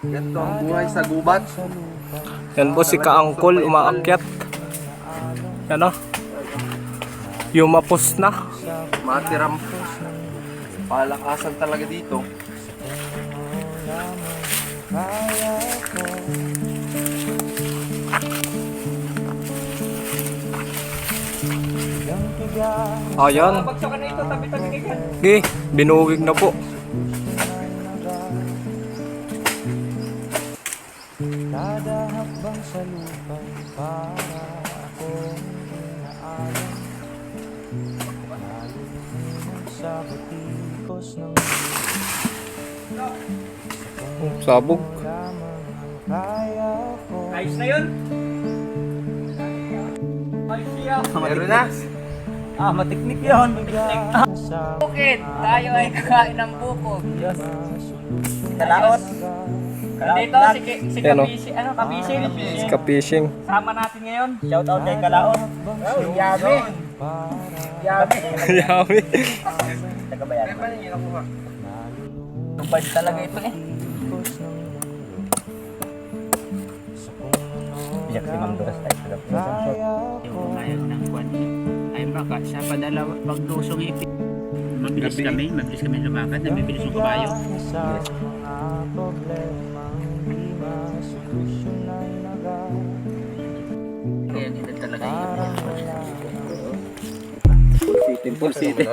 Ganito ang buhay sa gubat. Yan po si Kaangkol umaakyat. Yan o. Yumapos na. Matiram. Palakasan talaga dito. Ayan. Okay, binuwig na po. Kada hakbang sa lupa para akong inaalam. Nalulunod sa batikos ng Sabog. lamang ang kaya ko. Ayos na yun. Ayos siya. Meron na. Matiknik yun. Sa Bukid, tayo ay kakain ng bukog. Diyos. Kalaot. Dito si Ano? Kabisi, Kabising. Ska fishing. Sama natin ngayon. Shout out kay Kalaot. Yami. Yami. Yummy. Tagabayan. Tubad talaga ito eh. Biyak si Ma'am Doras tayo. Ayaw ng kwan. Ay baka sa padala paglusong ipin. Mabilis kami lumakad, nabibilis yung kabayo. sa mga problema hindi masolusyonan agad. Kaya nila talaga yun. Full city.